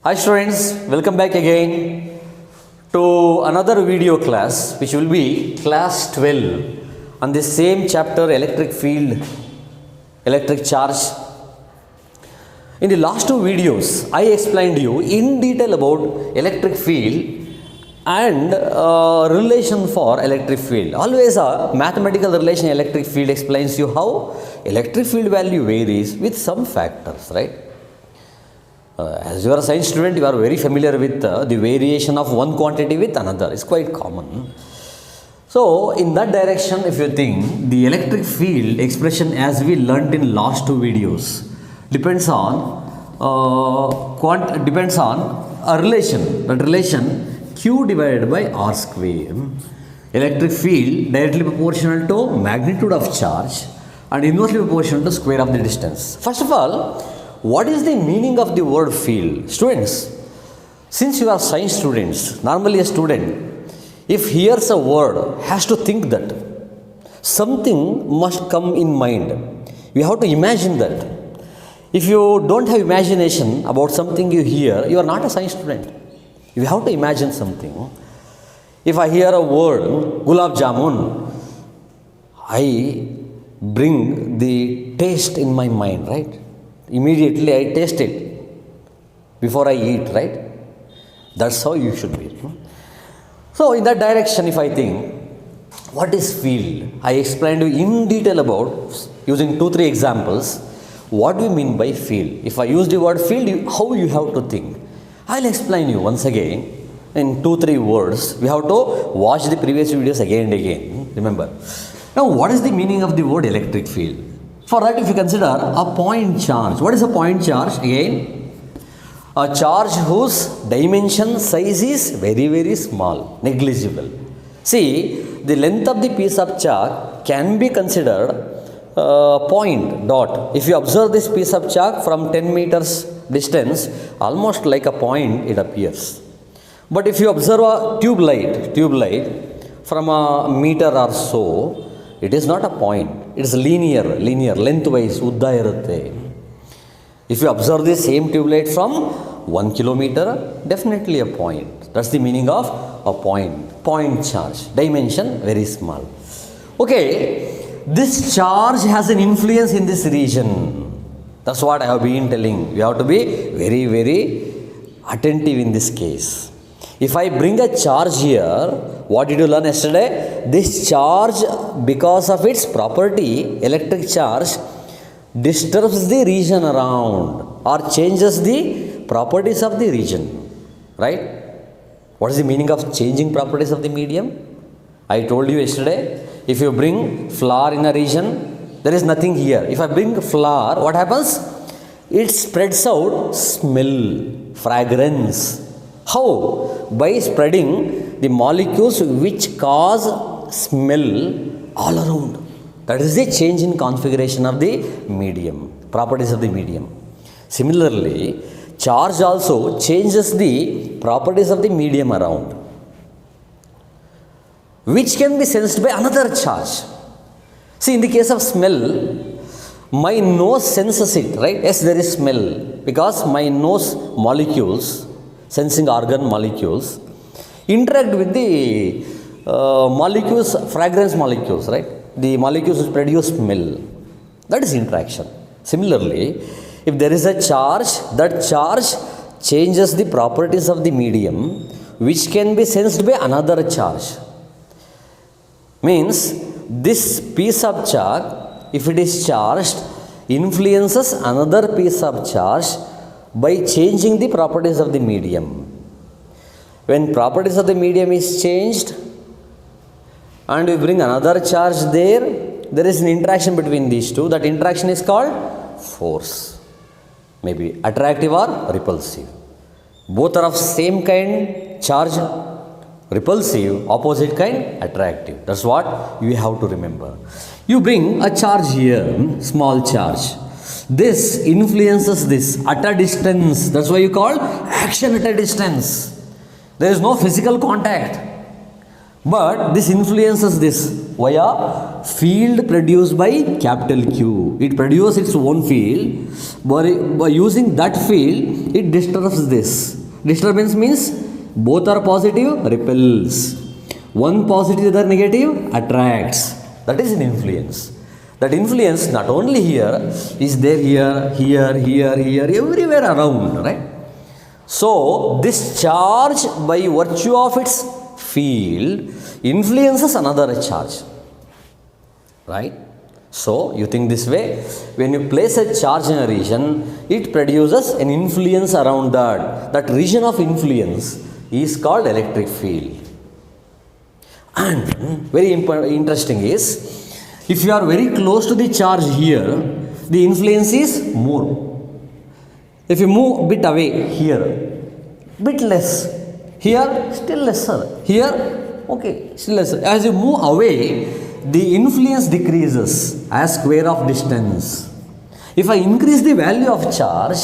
Hi students, welcome back again to another video class which will be class 12 on the same chapter electric field, electric charge. In the last two videos, I explained you in detail about electric field and relation for electric field. Always a mathematical relation electric field explains you how electric field value varies with some factors, right? As you are a science student, you are very familiar with the variation of one quantity with another. It's quite common. So, in that direction, if you think, the electric field expression as we learnt in last two videos depends on a relation. That relation Q divided by R square. Electric field directly proportional to magnitude of charge and inversely proportional to square of the distance. First of all, what is the meaning of the word field? Students, since you are science students, normally a student, if hears a word, has to think that something must come in mind. You have to imagine that. If you don't have imagination about something you hear, you are not a science student. You have to imagine something. If I hear a word, gulab jamun, I bring the taste in my mind, right? Immediately I taste it before I eat, right? That's how you should be. So in that direction, if I think, what is field? I explained to you in detail about, using 2-3 examples, what do you mean by field? If I use the word field, how you have to think? I'll explain you once again in 2-3 words. We have to watch the previous videos again and again. Remember. Now, what is the meaning of the word electric field? For that, if you consider a point charge. What is a point charge? Again, a charge whose dimension size is very, very small, negligible. See, the length of the piece of chalk can be considered point dot. If you observe this piece of chalk from 10 meters distance, almost like a point it appears. But if you observe a tube light from a meter or so, it is not a point. It is linear, lengthwise, udda irutte. If you observe the same tube light from 1 kilometer, definitely a point. That's the meaning of a point. Point charge. Dimension very small. Okay, this charge has an influence in this region. That's what I have been telling. You have to be very, very attentive in this case. If I bring a charge here, what did you learn yesterday? This charge, because of its property, electric charge, disturbs the region around or changes the properties of the region. Right? What is the meaning of changing properties of the medium? I told you yesterday, if you bring flour in a region, there is nothing here. If I bring flour, what happens? It spreads out smell, fragrance. How? By spreading the molecules which cause smell all around. That is the change in configuration of the medium, properties of the medium. Similarly, charge also changes the properties of the medium around, which can be sensed by another charge. See, in the case of smell, my nose senses it, right? Yes, there is smell because my nose molecules, sensing organ molecules, interact with the molecules, fragrance molecules, right? The molecules which produce smell. That is interaction. Similarly, if there is a charge, that charge changes the properties of the medium, which can be sensed by another charge. Means, this piece of chalk, if it is charged, influences another piece of charge by changing the properties of the medium. When properties of the medium is changed and we bring another charge there, there is an interaction between these two. That interaction is called force. Maybe attractive or repulsive. Both are of same kind charge, repulsive, opposite kind, attractive. That's what you have to remember. You bring a charge here, small charge. This influences this at a distance. That's why you call action at a distance. There is no physical contact. But this influences this via field produced by capital Q. It produces its own field. By using that field, it disturbs this. Disturbance means both are positive, repels. One positive, the other negative, attracts. That is an influence. That influence not only here, is there here, everywhere around, right? So, this charge by virtue of its field influences another charge, right? So, you think this way, when you place a charge in a region, it produces an influence around that. That region of influence is called electric field. And very interesting is, if you are very close to the charge here, the influence is more. If you move a bit away here, bit less. Here, still lesser. Here, okay, still lesser. As you move away, the influence decreases as square of distance. If I increase the value of charge,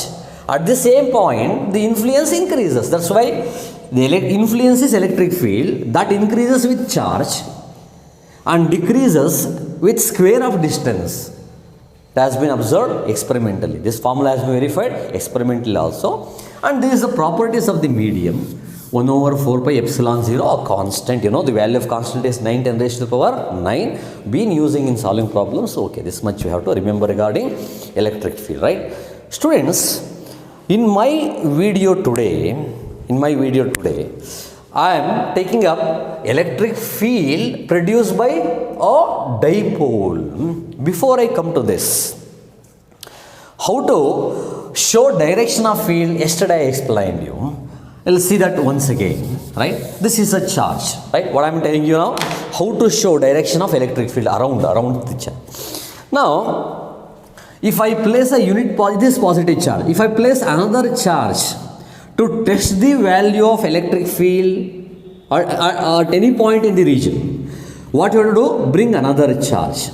at the same point, the influence increases. That's why the influence is electric field that increases with charge and decreases with square of distance. It has been observed experimentally. This formula has been verified experimentally also. And these are the properties of the medium. 1 over 4 pi epsilon 0, a constant. You know, the value of constant is 9 10 raised to the power 9. Been using in solving problems. Okay, this much you have to remember regarding electric field, right? Students, in my video today, I am taking up electric field produced by a dipole. Before I come to this, how to show direction of field, yesterday I explained you. We'll see that once again, right? This is a charge, right? What I'm telling you now, how to show direction of electric field around the charge. Now, if I place a unit, this positive charge, if I place another charge to test the value of electric field at any point in the region, what you have to do? Bring another charge.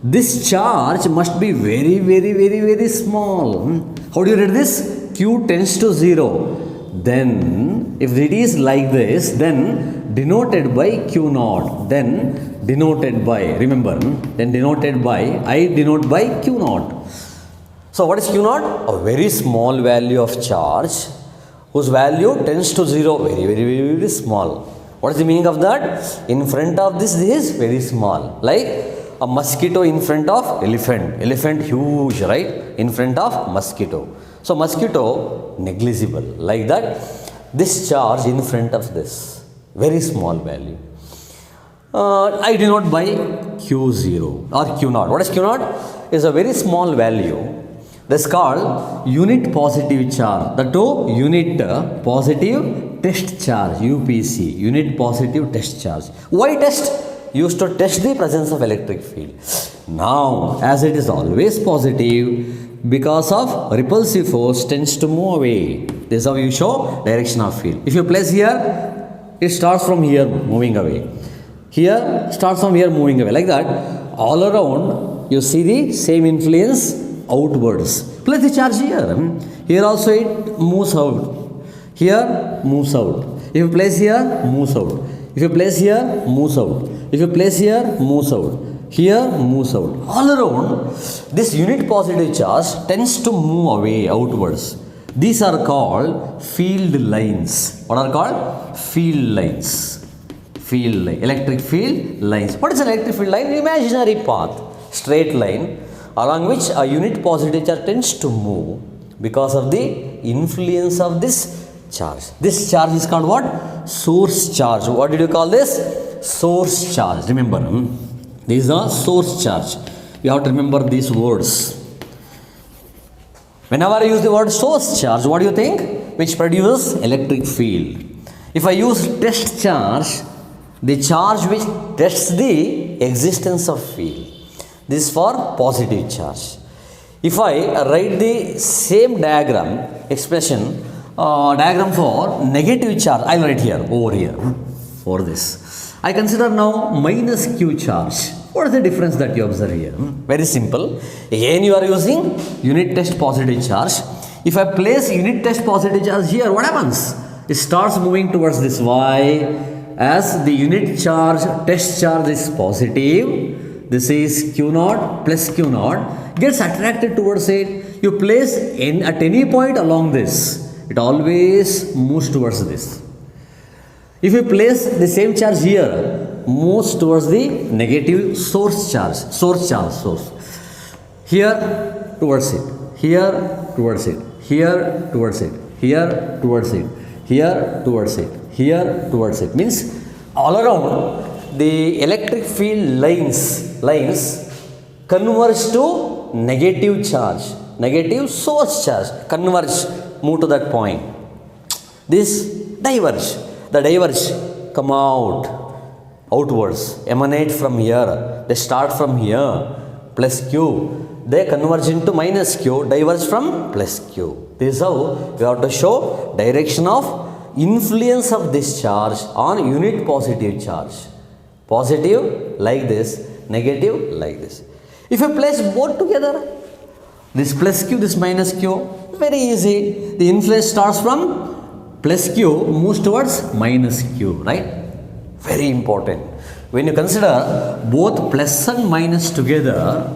This charge must be very small. How do you read this? Q tends to 0. Then, if it is like this, then denoted by Q naught. Then denoted by, remember, then denoted by, I denote by Q naught. So, what is Q naught? A very small value of charge whose value tends to 0, very small. What is the meaning of that? In front of this is very small. Like a mosquito in front of elephant. Elephant huge, right? In front of mosquito. So, mosquito negligible. Like that, this charge in front of this, very small value. I denote by Q0 or Q naught. What is Q naught? Is a very small value. That's called unit positive charge. The two unit positive test charge, UPC, unit positive test charge. Why test? Used to test the presence of electric field. Now, as it is always positive, because of repulsive force tends to move away. This is how you show direction of field. If you place here, it starts from here moving away. Here starts from here moving away. Like that, all around you see the same influence outwards. Place the charge here. Here also it moves out. Here moves out. If you place here, moves out. If you place here, moves out. If you place here, moves out. Here moves out. All around, this unit positive charge tends to move away outwards. These are called field lines. What are called? Field lines. Field line. Electric field lines. What is an electric field line? Imaginary path. Straight line along which a unit positive charge tends to move because of the influence of this charge. This charge is called what? Source charge. What did you call this? Source charge. Remember, this is a source charge. You have to remember these words. Whenever I use the word source charge, what do you think? Which produces electric field. If I use test charge, the charge which tests the existence of field. This is for positive charge. If I write the same diagram, expression, diagram for negative charge, I will write here, over here, for this. I consider now minus Q charge. What is the difference that you observe here? Very simple. Again you are using unit test positive charge. If I place unit test positive charge here, what happens? It starts moving towards this Y. As the unit charge, test charge is positive, this is Q naught plus Q naught, gets attracted towards it. You place at any point along this, it always moves towards this. If you place the same charge here, moves towards the negative source charge. Here towards it, here towards it, here towards it, here towards it, here towards it, here towards it. Means all around the electric field lines converge to negative charge, negative source charge, converge, move to that point. This diverge, the diverge come outwards, emanate from here, they start from here, plus Q, they converge into minus Q, diverge from plus Q. This is how we have to show direction of influence of this charge on unit positive charge. Positive like this, negative like this. If you place both together, this plus Q, this minus Q, very easy. The influence starts from plus Q, moves towards minus Q, right? Very important. When you consider both plus and minus together,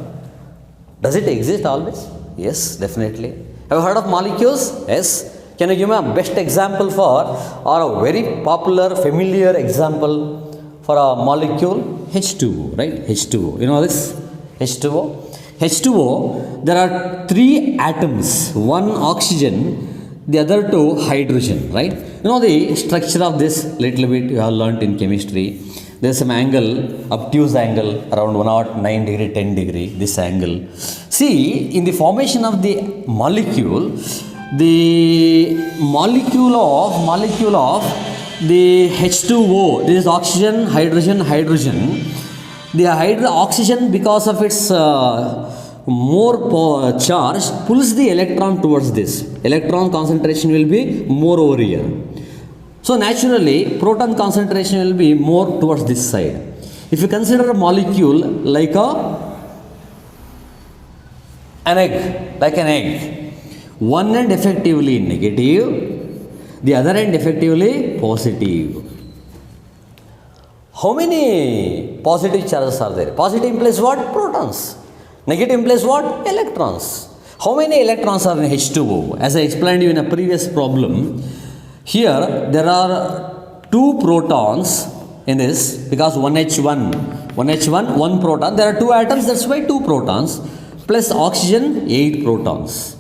does it exist always? Yes, definitely. Have you heard of molecules? Yes. Can you give me a best example for, or a very popular, familiar example for a molecule? H2O, right? H2O. You know this? H2O. H2O, there are 3 atoms, one oxygen, the other 2 hydrogen, right? You know the structure of this little bit you have learnt in chemistry. There is some angle, obtuse angle around 109 degree, 10 degree, this angle. See, in the formation of the molecule of the H2O, this is oxygen, hydrogen. The oxygen, because of its more charge, pulls the electron towards this. Electron concentration will be more over here. So naturally, proton concentration will be more towards this side. If you consider a molecule like an egg, one end effectively negative, the other end effectively positive. How many positive charges are there? Positive implies what? Protons. Negative implies what? Electrons. How many electrons are in H2O? As I explained you in a previous problem, here there are 2 protons in this, because 1H1, 1 proton, there are 2 atoms, that's why 2 protons, plus oxygen, 8 protons.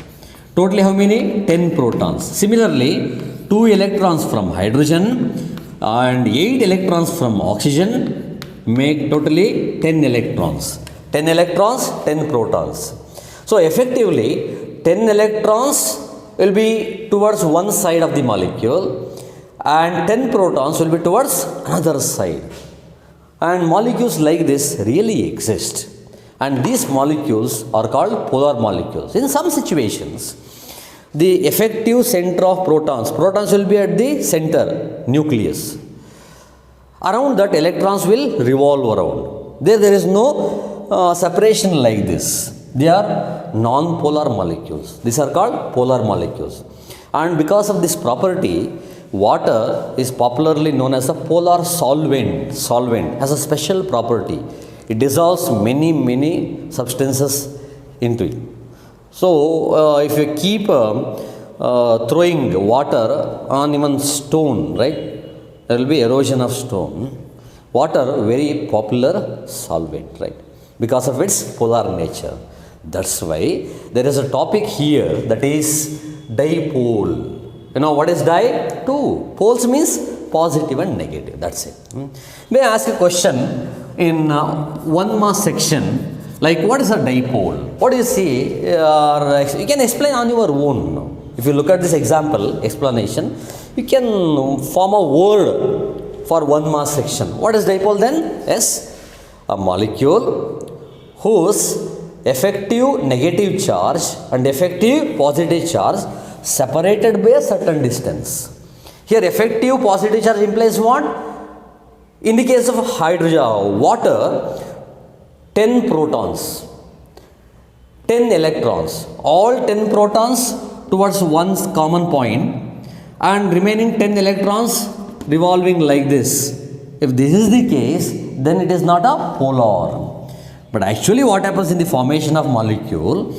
Totally how many? 10 protons. Similarly, 2 electrons from hydrogen and 8 electrons from oxygen make totally 10 electrons. 10 electrons, 10 protons. So effectively, 10 electrons will be towards one side of the molecule and 10 protons will be towards another side. And molecules like this really exist. And these molecules are called polar molecules. In some situations, the effective center of protons will be at the center, nucleus. Around that, electrons will revolve around. There is no separation like this. They are non-polar molecules. These are called polar molecules. And because of this property, water is popularly known as a polar solvent. Solvent has a special property. It dissolves many substances into it. So, if you keep throwing water on even stone, right, there will be erosion of stone. Water, very popular solvent, right, because of its polar nature. That's why there is a topic here that is dipole. You know what is di? 2. Poles means positive and negative. That's it. May I ask a question in 1 mass section? Like, what is a dipole? What do you see? You can explain on your own. If you look at this example, explanation, you can form a word for 1 mass section. What is dipole then? Yes, a molecule whose effective negative charge and effective positive charge separated by a certain distance. Here, effective positive charge implies what? In the case of hydrogen, water, 10 protons, 10 electrons, all 10 protons towards one common point and remaining 10 electrons revolving like this. If this is the case, then it is not a polar. But actually what happens in the formation of molecule,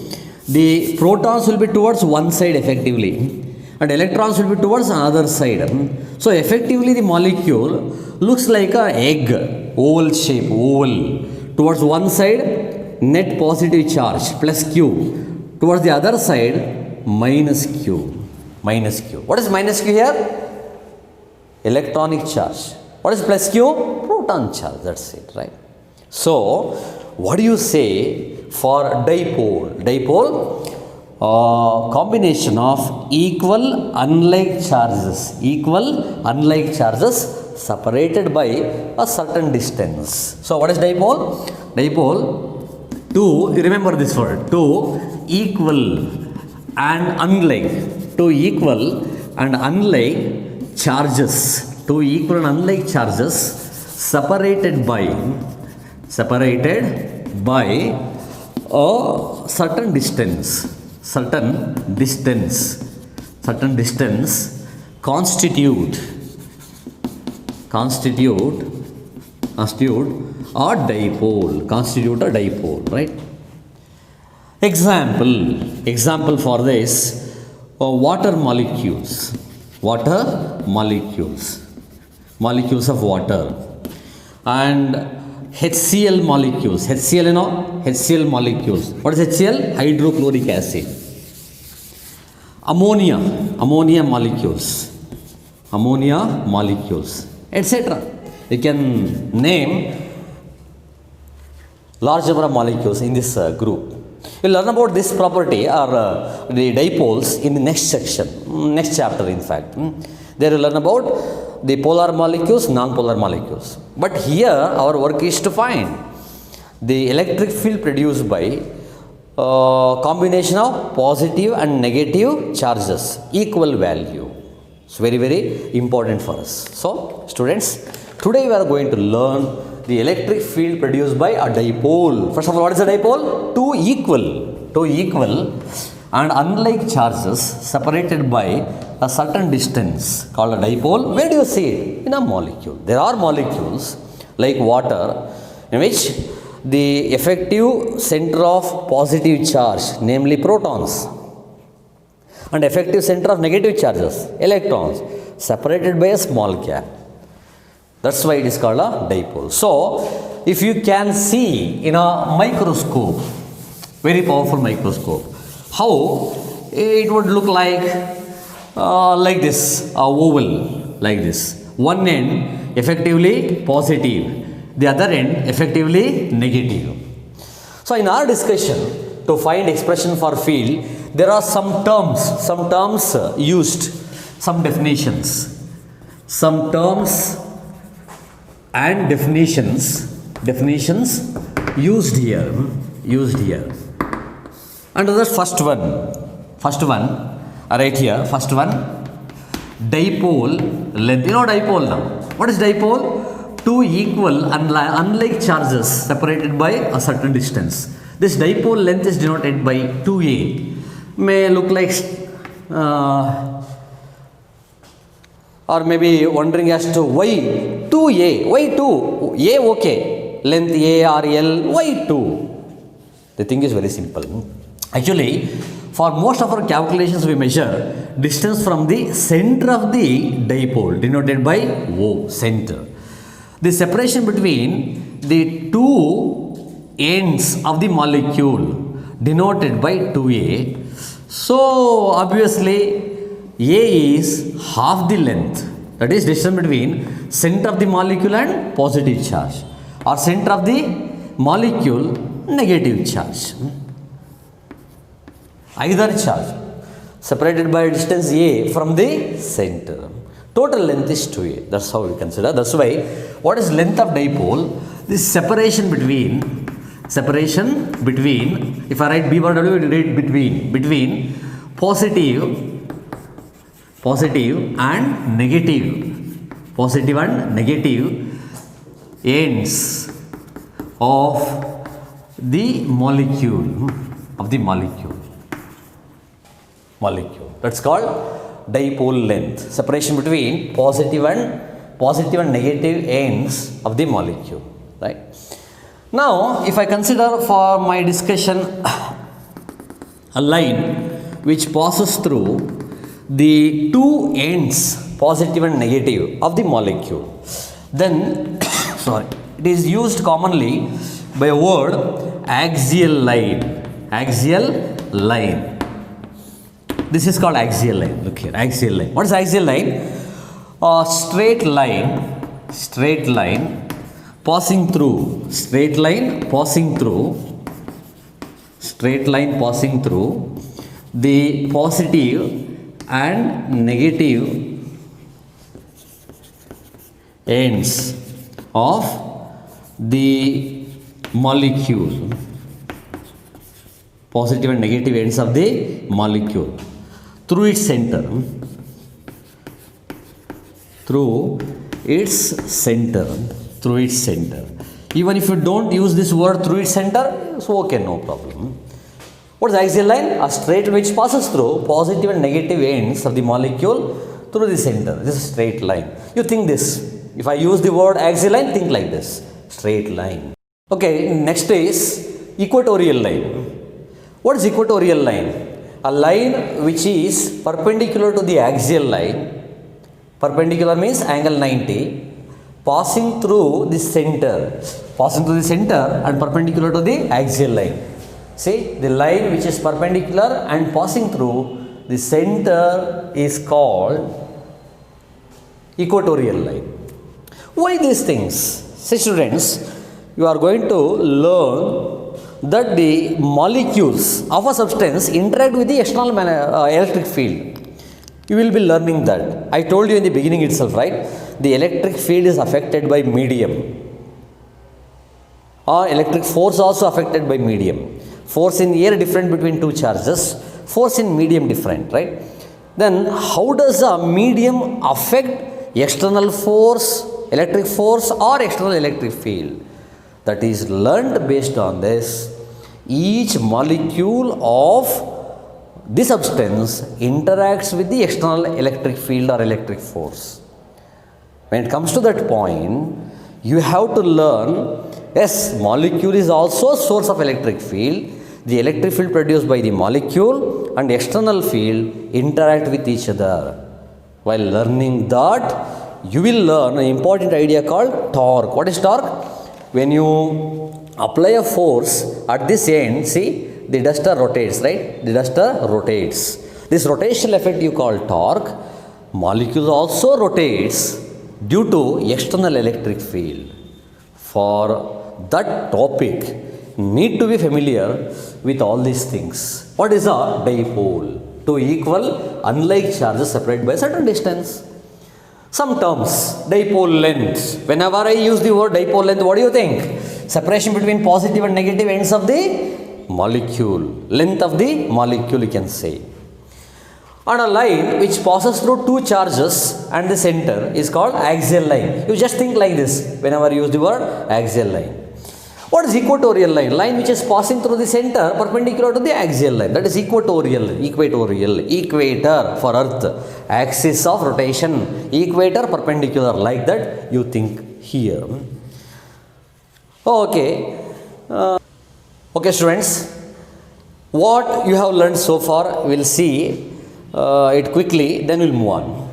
the protons will be towards one side effectively and electrons will be towards another side. So effectively the molecule looks like a egg, oval shape, oval. Towards one side net positive charge plus q, towards the other side minus q, minus q. What is minus q here? Electronic charge. What is plus q? Proton charge. That's it, right? So what do you say for dipole? Dipole, combination of equal unlike charges, separated by a certain distance. So what is dipole? Dipole, two, remember this word, two equal and unlike, two equal and unlike charges, two equal and unlike charges separated by a certain distance constitute a dipole, right? Example for this, water molecules of water, and HCl molecules. HCl, you know, HCl molecules. What is HCl? Hydrochloric acid. Ammonia molecules, etc. You can name large number of molecules in this group. We'll learn about this property or the dipoles in the next section, next chapter in fact. There we'll learn about the polar molecules, non-polar molecules. But here our work is to find the electric field produced by combination of positive and negative charges, equal value. It's very, very important for us. So students, today we are going to learn the electric field produced by a dipole. First of all, what is a dipole? Two equal and unlike charges separated by a certain distance called a dipole. Where do you see it? In a molecule. There are molecules like water in which the effective center of positive charge, namely protons, and effective center of negative charges, electrons, separated by a small gap. That's why it is called a dipole. So if you can see in a microscope, very powerful microscope, how it would look like this, a oval like this. One end effectively positive, the other end effectively negative. So in our discussion to find expression for field, there are some terms used, some definitions and definitions used here. And the first one right here, first one, dipole length. You know dipole now. What is dipole? Two equal and unlike charges separated by a certain distance. This dipole length is denoted by 2a. May look like or maybe wondering as to why 2a, why 2? A okay, length a or l, why 2? The thing is very simple. Actually, for most of our calculations we measure distance from the center of the dipole denoted by O, center. The separation between the two ends of the molecule denoted by 2a. So obviously a is half the length, that is distance between center of the molecule and positive charge, or center of the molecule negative charge. Either charge separated by distance a from the center. Total length is 2a. That's how we consider. That's why what is length of dipole? This separation between, if I write b bar w, we write between positive and negative ends of the molecule. That's called dipole length. Separation between positive and negative ends of the molecule. Right. Now, if I consider for my discussion a line which passes through the two ends, positive and negative, of the molecule. Then, sorry, it is used commonly by a word axial line. Axial line. This is called axial line. Look here, axial line. What is axial line? A straight line passing through, straight line passing through the positive and negative ends of the molecule. Positive and negative ends of the molecule through its center. Through its center. Even if you don't use this word through its center, so okay, no problem. What is axial line? A straight which passes through positive and negative ends of the molecule through the center. This is a straight line. You think this. If I use the word axial line, think like this. Straight line. Okay, next is equatorial line. What is equatorial line? A line which is perpendicular to the axial line. Perpendicular means angle 90. Passing through the center and perpendicular to the axial line. See, the line which is perpendicular and passing through the center is called equatorial line. Why these things? See students, you are going to learn that the molecules of a substance interact with the external electric field. You will be learning that. I told you in the beginning itself, right? The electric field is affected by medium. Or electric force also affected by medium. Force in air different between two charges. Force in medium different, right? Then how does a medium affect external force, electric force or external electric field? That is learned based on this. Each molecule of the substance interacts with the external electric field or electric force. When it comes to that point, you have to learn, yes, molecule is also a source of electric field. The electric field produced by the molecule and external field interact with each other. While learning that, you will learn an important idea called torque. What is torque? When you apply a force at this end, see, the duster rotates, right? The duster rotates. This rotational effect you call torque. Molecule also rotates due to external electric field. For that topic, need to be familiar with all these things. What is a dipole? Two equal unlike charges separated by a certain distance. Some terms, dipole length. Whenever I use the word dipole length, what do you think? Separation between positive and negative ends of the molecule. Length of the molecule, you can say. And a line which passes through two charges and the center is called axial line. You just think like this whenever you use the word axial line. What is equatorial line? Line which is passing through the center perpendicular to the axial line. That is equatorial. Equator for earth. Axis of rotation. Equator perpendicular. Like that you think here. Okay. Okay students. What you have learned so far, we'll see it quickly, then we'll move on.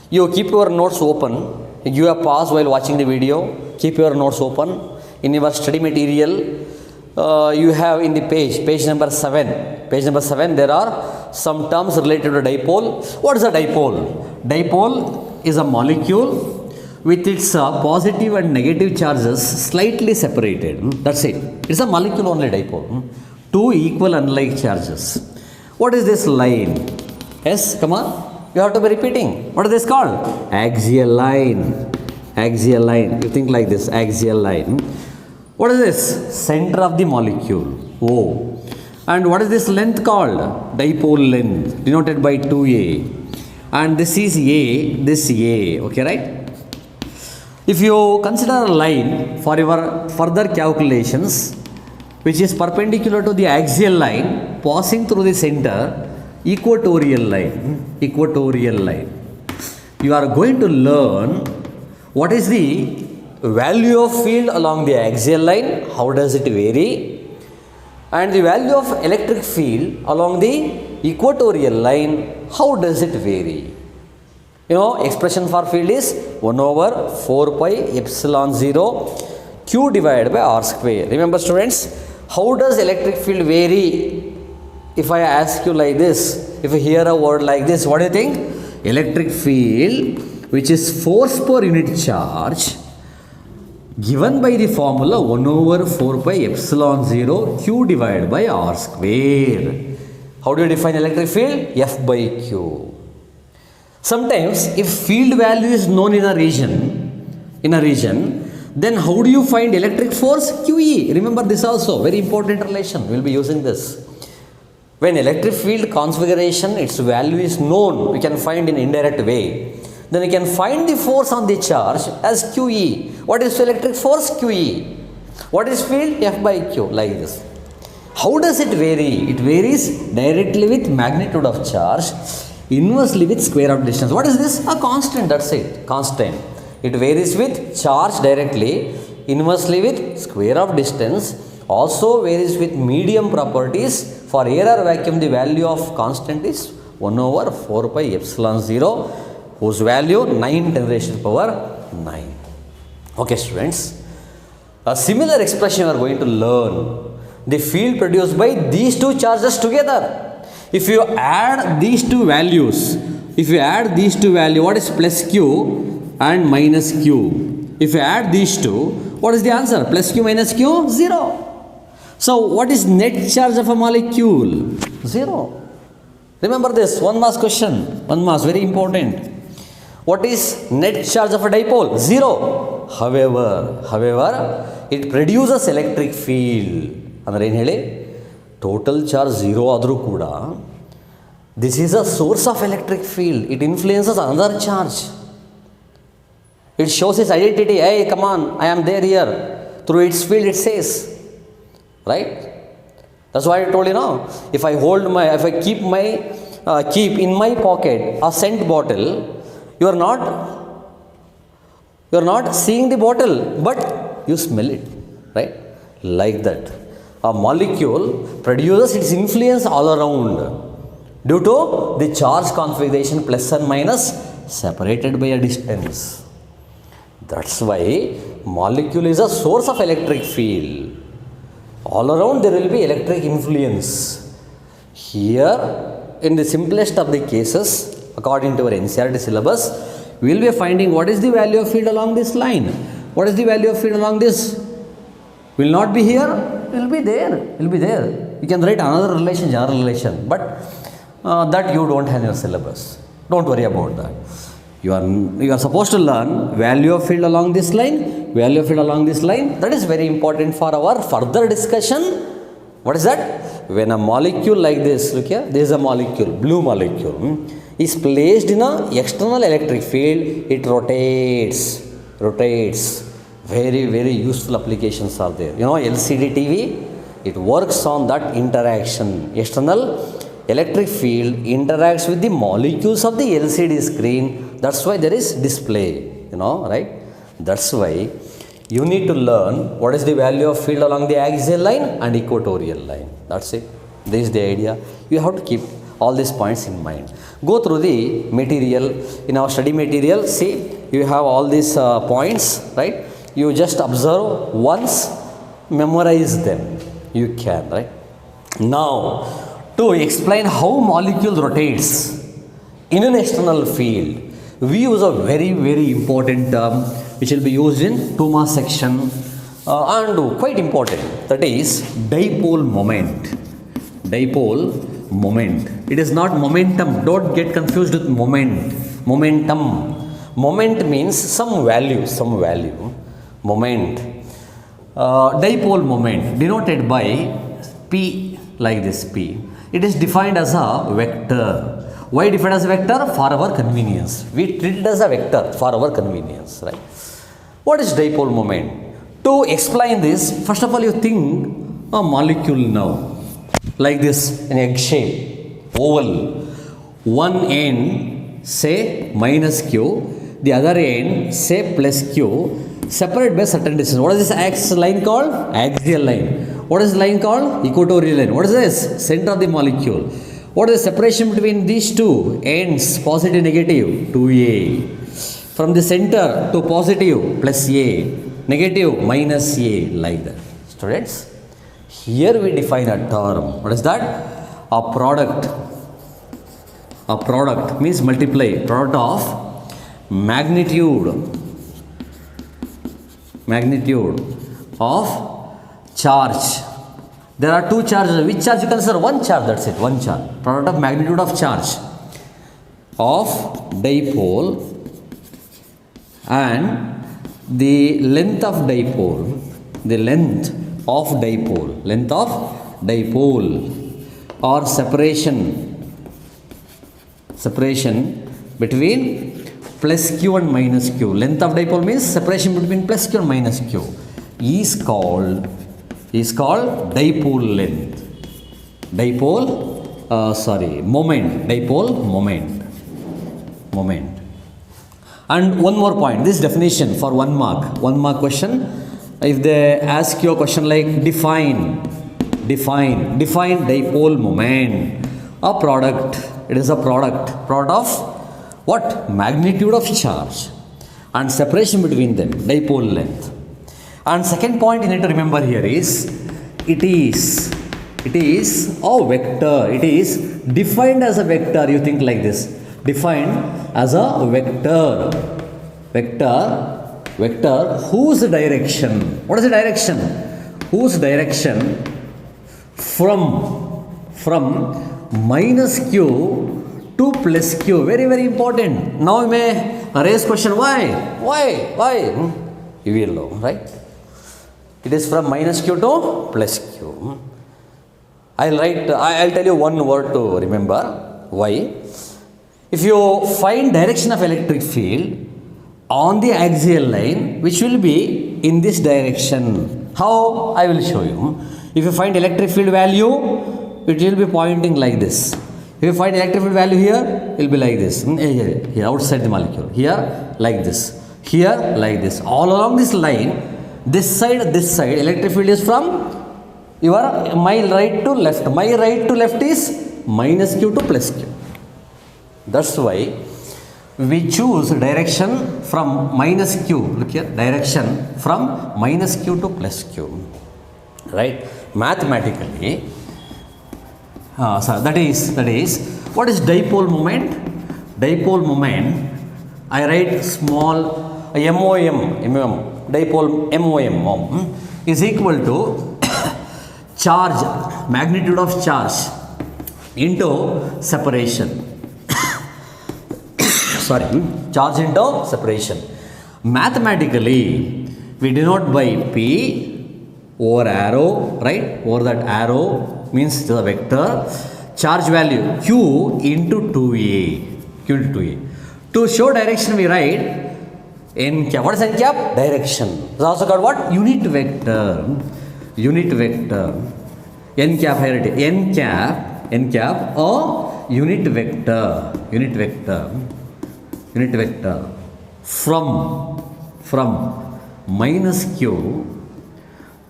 You keep your notes open. Give a pause while watching the video. Keep your notes open. In your study material, you have in the page number 7. Page number 7, there are some terms related to dipole. What is a dipole? Dipole is a molecule with its positive and negative charges slightly separated. That's it. It's a molecule only dipole. Two equal unlike charges. What is this line? Yes, come on. You have to be repeating. What is this called? Axial line. Axial line. You think like this. Axial line. What is this? Center of the molecule. O. And what is this length called? Dipole length. Denoted by 2a. And this is a. This a. Okay, right? If you consider a line for your further calculations, which is perpendicular to the axial line, passing through the center, equatorial line. Equatorial line. You are going to learn what is the value of field along the axial line, how does it vary, and the value of electric field along the equatorial line, how does it vary? You know, expression for field is 1 over 4 pi epsilon 0 q divided by r square. Remember students, how does electric field vary? If I ask you like this, if you hear a word like this, what do you think? Electric field, which is force per unit charge, given by the formula 1 over 4 pi epsilon 0 q divided by r square. How do you define electric field? F by q. Sometimes if field value is known in a region, then how do you find electric force? QE. Remember this also, very important relation. We will be using this. When electric field configuration, its value is known, we can find in indirect way. Then we can find the force on the charge as QE. What is electric force? QE. What is field? F by Q, like this. How does it vary? It varies directly with magnitude of charge, inversely with square of distance. What is this? A constant, that's it, constant. It varies with charge directly, inversely with square of distance, also varies with medium properties. For air or vacuum, the value of constant is 1 over 4 pi epsilon 0, whose value 9 10 raised to the power 9. Okay students, a similar expression we are going to learn. The field produced by these two charges together. If you add these two values, what is plus q and minus q? If you add these two, what is the answer? Plus q minus q, 0. So what is net charge of a molecule? 0. Remember this, 1 mass question, 1 mass, very important. What is net charge of a dipole? 0. However, it produces electric field. ಅಂದರೆ ಏನು ಹೇಳಿ, total charge 0 ಆದರೂ ಕೂಡ this is a source of electric field. It influences another charge. It shows its identity. Hey, come on, I am there here. Through its field it says. Right? That's why I told you now. If I keep in my pocket a scent bottle, you are not seeing the bottle, but you smell it. Right? Like that. A molecule produces its influence all around due to the charge configuration plus and minus separated by a distance. That's why molecule is a source of electric field. All around there will be electric influence. Here, in the simplest of the cases, according to our NCERT syllabus, we will be finding what is the value of field along this line. What is the value of field along this? Will not be here, will be there. You can write another relation, general relation, but that you don't have in your syllabus. Don't worry about that. You are supposed to learn value of field along this line. That is very important for our further discussion. What is that? When a molecule like this, look here, this is a molecule, blue molecule, is placed in a external electric field, it rotates. Very, very useful applications are there. You know, LCD TV, it works on that interaction. External electric field interacts with the molecules of the LCD screen. That's why there is display, you know, right? That's why you need to learn what is the value of field along the axial line and equatorial line. That's it. This is the idea. You have to keep all these points in mind. Go through the material. In our study material, see, you have all these points, right? You just observe once, memorize them. You can, right? Now, to explain how molecule rotates in an external field, we use a very, very important term which will be used in 2 mass section and quite important. That is dipole moment. It is not momentum. Don't get confused with momentum. Moment means some value. Moment. Dipole moment denoted by P, like this P. It is defined as a vector. Why defined as a vector? For our convenience. We treat it as a vector for our convenience, right? What is dipole moment? To explain this, first of all, you think a molecule now, like this, an egg shape, oval. One end, say minus q, the other end, say plus q, separated by certain distance. What is this line called? Axial line. What is the line called? Equatorial line. What is this? Center of the molecule. What is the separation between these two ends, positive, negative? 2a. From the center to positive, plus a, negative, minus a, like that. Students, here we define a term. What is that? A product. A product means multiply. Product of magnitude of charge. There are two charges. Which charge you consider? One charge, that's it, one charge. Product of magnitude of charge of dipole and the length of dipole, length of dipole or separation between plus q and minus q. Length of dipole means separation between plus q and minus q is called dipole length. Moment. And one more point, this definition for 1 mark question. If they ask you a question like define dipole moment, a product, it is a product of what? Magnitude of charge and separation between them, dipole length. And second point you need to remember here is it is a vector. It is defined as a vector. You think like this, defined as a vector whose direction, what is the direction? Whose direction from minus q to plus q. Very important. Now you may raise question, why? You will know, right? It is from minus q to plus q. I'll tell you one word to remember. Why? If you find direction of electric field on the axial line, which will be in this direction. How? I will show you. If you find electric field value, it will be pointing like this. If you find electric field value here, it will be like this. Here, outside the molecule. Here, like this. Here, like this. All along this line, this side, electric field is from my right to left. My right to left is minus q to plus q. That's why we choose direction from minus q. Look here, direction from minus q to plus q. Right? Mathematically, that is what is dipole moment? Dipole moment, I write small MOM, dipole MOM is equal to charge, magnitude of charge into separation. Charge into separation. Mathematically, we denote by P over arrow, right? Over that arrow means the vector. Charge value Q into 2A. To show direction, we write n cap. What is n cap? Direction. It's also called what? Unit vector. N cap, I write n cap or unit vector. From minus q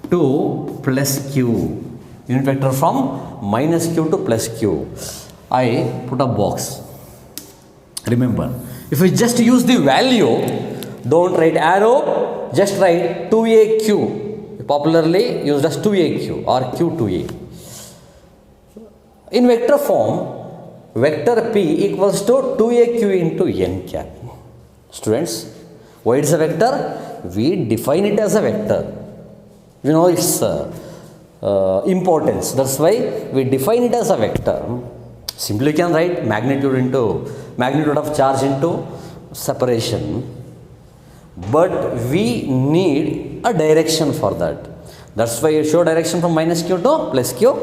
to plus q. Unit vector from minus q to plus q. I put a box. Remember, if we just use the value, don't write arrow, just write 2aq. Popularly used as 2aq or q2a. In vector form, vector p equals to 2aq into n cap. Students, why it is a vector? We define it as a vector. You know its importance. That's why we define it as a vector. Simply you can write magnitude of charge into separation. But we need a direction for that. That's why you show direction from minus q to plus q.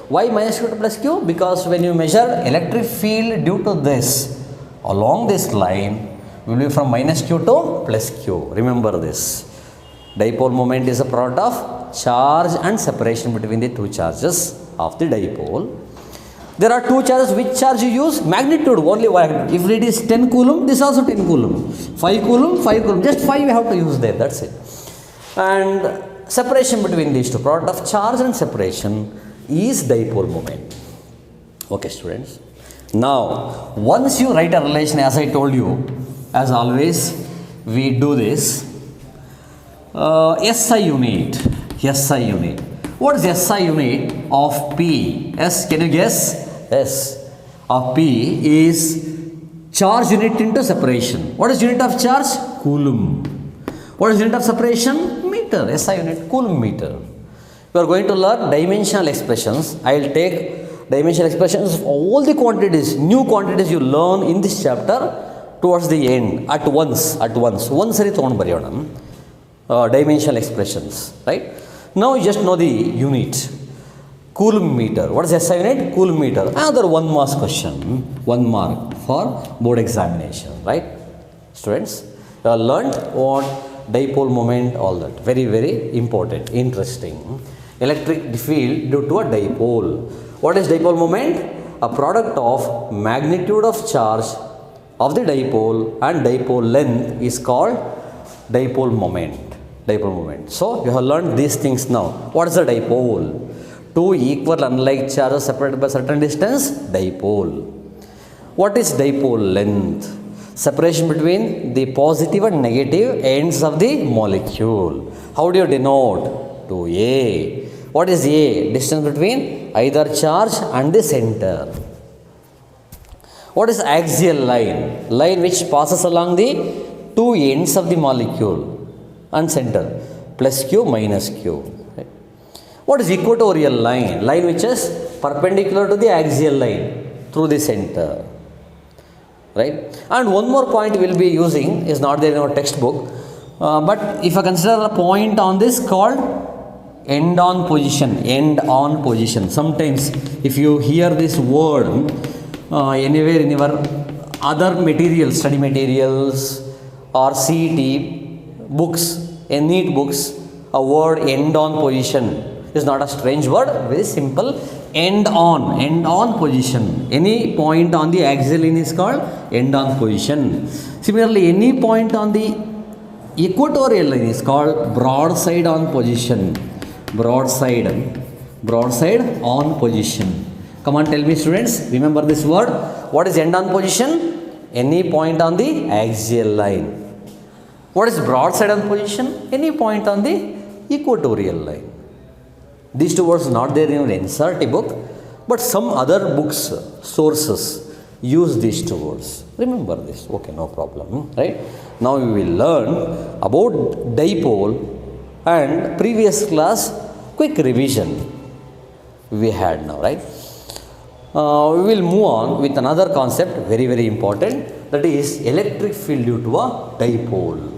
Why minus q to plus q? Because when you measure electric field due to this, along this line, will be from minus q to plus q. Remember this. Dipole moment is a product of charge and separation between the two charges of the dipole. There are two charges. Which charge you use? Magnitude, only one. If it is 10 coulomb, this also 10 coulomb. 5 coulomb, just 5 you have to use there, that's it. And separation between these two, product of charge and separation, is dipole moment. Okay, students. Now, once you write a relation, as I told you, as always, we do this. SI unit. SI unit. What is SI unit of P? S, can you guess? S of P is charge unit into separation. What is unit of charge? Coulomb. What is unit of separation? Meter. SI unit, Coulomb meter. We are going to learn dimensional expressions. I will take dimensional expressions of all the quantities, new quantities you learn in this chapter towards the end, at once. One sari thon bariyona. Dimensional expressions, right? Now you just know the unit. Coulomb meter. What is SI unit? Coulomb meter. Another 1 mark question. 1 mark for board examination, right? Students, you have learned what dipole moment, all that. Very, very important, interesting. Electric field due to a dipole. What is dipole moment? A product of magnitude of charge of the dipole and dipole length is called dipole moment. Dipole moment. So, you have learned these things now. What is a dipole? Two equal unlike charges separated by certain distance? Dipole. What is dipole length? Separation between the positive and negative ends of the molecule. How do you denote? 2a. What is A? Distance between either charge and the center. What is axial line? Line which passes along the two ends of the molecule and center. Plus Q minus Q. Right? What is equatorial line? Line which is perpendicular to the axial line through the center. Right? And one more point we will be using is not there in our textbook. But if I consider a point on this called end on position. Sometimes if you hear this word anywhere in your other materials, study materials or CET books, NEET books, a word end on position is not a strange word, very simple. End on position. Any point on the axial line is called end on position. Similarly, any point on the equatorial line is called broadside on position. Broadside on position. Come on, tell me, students. Remember this word. What is end on position? Any point on the axial line. What is broadside on position? Any point on the equatorial line. These two words are not there in your NCERT book, but some other books, sources use these two words. Remember this. Okay, no problem. Right? Now we will learn about dipole. And previous class, quick revision we had now, right? We will move on with another concept, very, very important, that is electric field due to a dipole.